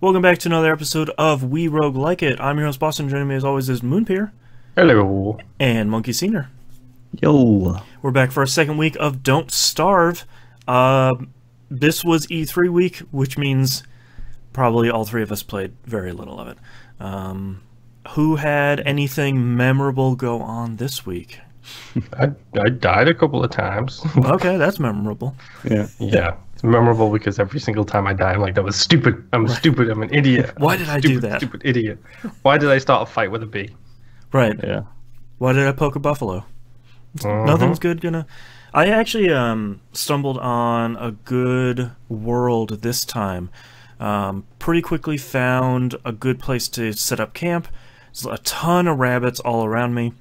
Welcome back to another episode of We Roguelike It. I'm your host, Boston. Joining me as always is Moonpeer. Hello. And Monkey Senior. Yo. We're back for our second week of Don't Starve. This was E3 week, which means probably all three of us played very little of it. Who had anything memorable go on this week? I died a couple of times. Okay, that's memorable. Yeah. It's memorable because every single time I die, I'm like, that was stupid. I'm stupid. I'm an idiot. Why did I do that? Stupid idiot. Why did I start a fight with a bee? Right. Yeah. Why did I poke a buffalo? Nothing's good gonna... I actually stumbled on a good world this time. Pretty quickly found a good place to set up camp. There's a ton of rabbits all around me.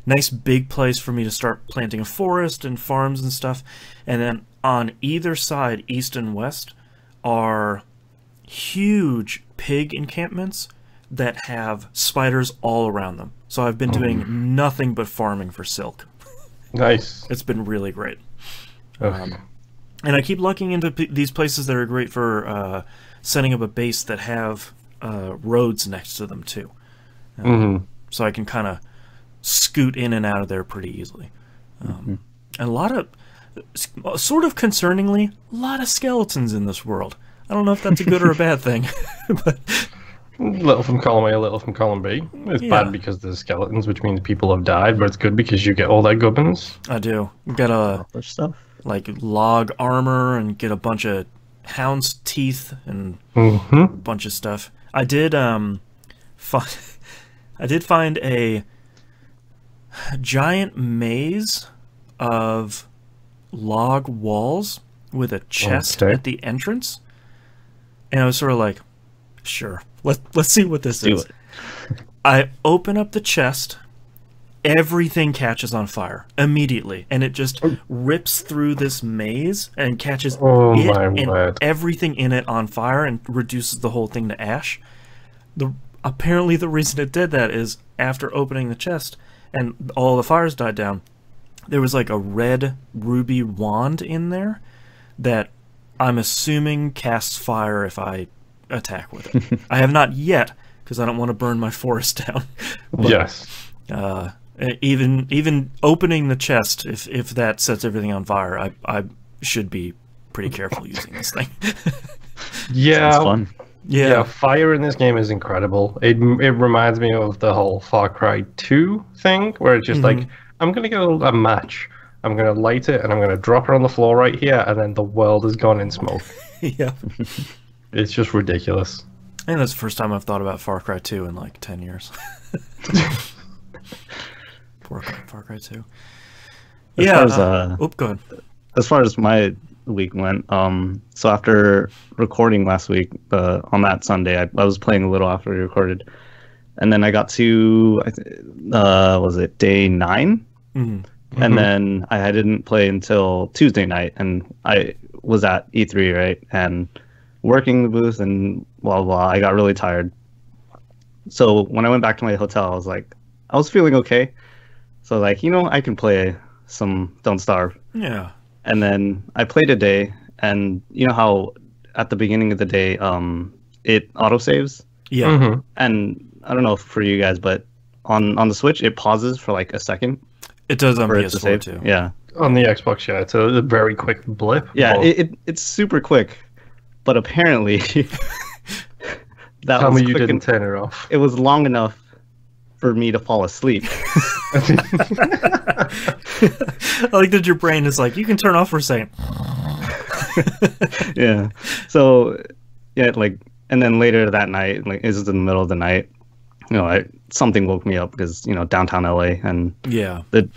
Nice big place for me to start planting a forest and farms and stuff. And then on either side, east and west, are huge pig encampments that have spiders all around them. So I've been doing nothing but farming for silk. Nice. It's been really great. Okay. And I keep looking into these places that are great for setting up a base that have roads next to them too. So I can kind of scoot in and out of there pretty easily. And a lot of, sort of concerningly, a lot of skeletons in this world. I don't know if that's a good or a bad thing. But Little from column A, little from column B. It's bad because there's skeletons, which means people have died, but it's good because you get all that gubbins. I do. Got a Stuff. like log armor and get a bunch of hound's teeth and a bunch of stuff. I did I did find a giant maze of log walls with a chest at the entrance, and I was sort of like, sure, let's see what this is. I open up the chest, everything catches on fire immediately, and it just rips through this maze and catches everything in it on fire and reduces the whole thing to ash. Apparently the reason it did that is after opening the chest and all the fires died down, there was like a red ruby wand in there that I'm assuming casts fire if I attack with it. I have not yet, because I don't want to burn my forest down. But, Yes. Even opening the chest, if that sets everything on fire, I should be pretty careful using this thing. Yeah. Sounds fun. Yeah, fire in this game is incredible. It reminds me of the whole Far Cry 2 thing, where it's just like, I'm going to get a match, I'm going to light it, and I'm going to drop it on the floor right here, and then the world is gone in smoke. Yeah. It's just ridiculous. And that's the first time I've thought about Far Cry 2 in like 10 years. Poor Far Cry 2. Go ahead. As far as my week went, so after recording last week, on that Sunday, I was playing a little after we recorded, and then I got to, was it day 9? And then I didn't play until Tuesday night, and I was at E3, right, and working the booth and blah, blah, blah. I got really tired. So when I went back to my hotel, I was like, I was feeling okay. So like, I can play some Don't Starve. Yeah. And then I played a day, and you know how at the beginning of the day, it autosaves? Yeah. And I don't know for you guys, but on the Switch, it pauses for like a second. It does on for it to PS4 save. too. Yeah. On the Xbox, yeah, it's a very quick blip. Yeah, it's super quick. But apparently, that Tell was me you quick didn't turn it off. It was long enough for me to fall asleep. I like that your brain is like, you can turn off for a second. Yeah. So, yeah, like, and then later that night, like, this is in the middle of the night, something woke me up because, downtown LA, and the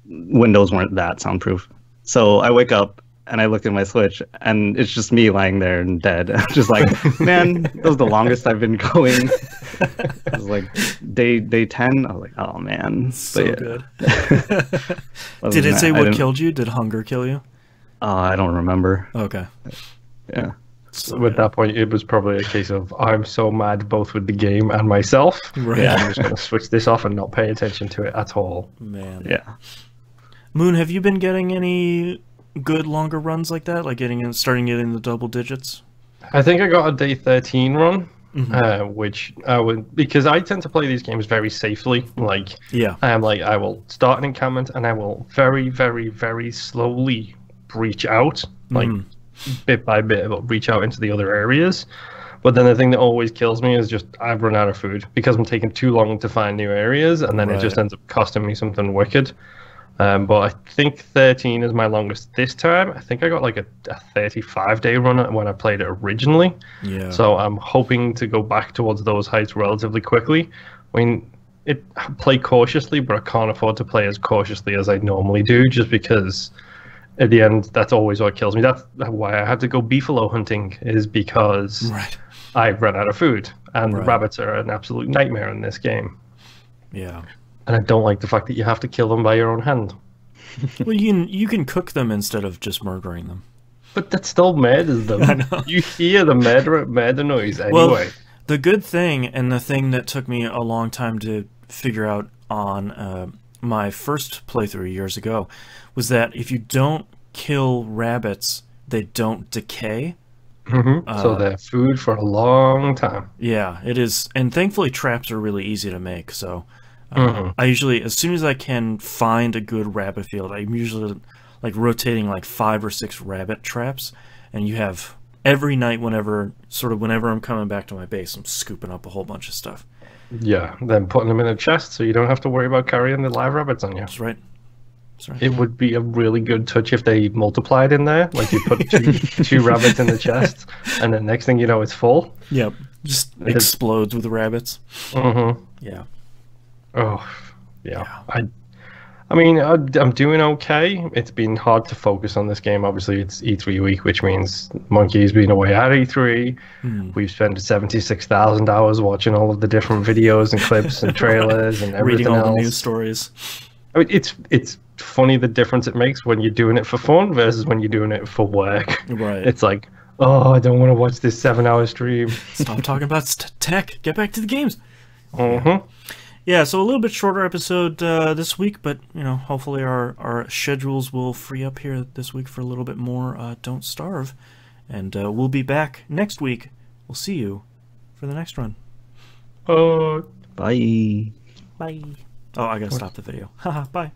windows weren't that soundproof. So I wake up and I look at my Switch, and it's just me lying there and dead. I'm just like, man, that was the longest I've been going. It was like day 10. I was like, oh man, so good. Did it say what killed you? Did hunger kill you? I don't remember. Okay. Yeah. So at that point, it was probably a case of, I'm so mad both with the game and myself. Right. Yeah. I'm just going to switch this off and not pay attention to it at all. Man. Yeah. Moon, have you been getting any good longer runs like that? Like starting getting the double digits? I think I got a day 13 run, Mm-hmm. which I would, because I tend to play these games very safely. Like, Yeah. I will start an encampment and I will very, very, very slowly breach out, like Mm. bit by bit, but reach out into the other areas. But then the thing that always kills me is just I've run out of food because I'm taking too long to find new areas, and then it just Right. ends up costing me something wicked. But I think 13 is my longest this time. I think I got like a 35-day run when I played it originally. Yeah. So I'm hoping to go back towards those heights relatively quickly. I mean, I play cautiously, but I can't afford to play as cautiously as I normally do, just because at the end, that's always what kills me. That's why I had to go beefalo hunting, is because Right. I've run out of food, and Right. rabbits are an absolute nightmare in this game. Yeah. And I don't like the fact that you have to kill them by your own hand. Well, you can cook them instead of just murdering them. But that still murders them. I know. You hear the murder noise anyway. Well, the good thing, and the thing that took me a long time to figure out on my first playthrough years ago, was that if you don't kill rabbits, they don't decay. So they're food for a long time. Yeah, it is, and thankfully traps are really easy to make. So I usually, as soon as I can find a good rabbit field, I'm usually like rotating like 5 or 6 rabbit traps, and you have every night whenever I'm coming back to my base, I'm scooping up a whole bunch of stuff. Yeah, then putting them in a chest so you don't have to worry about carrying the live rabbits on you. That's right. That's right. It would be a really good touch if they multiplied in there. Like you put two rabbits in the chest, and the next thing you know, it's full. Yep. Just explodes with rabbits. Yeah. Oh, yeah. I mean, I'm doing okay. It's been hard to focus on this game. Obviously, it's E3 week, which means Monkey's been away at E3. We've spent 76,000 hours watching all of the different videos and clips and trailers and everything Reading all else. the news stories. I mean, it's funny the difference it makes when you're doing it for fun versus when you're doing it for work. Right. It's like, oh, I don't want to watch this 7-hour stream. Stop talking about tech. Get back to the games. Mm-hmm. Yeah, so a little bit shorter episode this week, but hopefully our schedules will free up here this week for a little bit more Don't Starve. And we'll be back next week. We'll see you for the next run. Bye. Bye. Oh, I gotta stop the video. Haha, bye.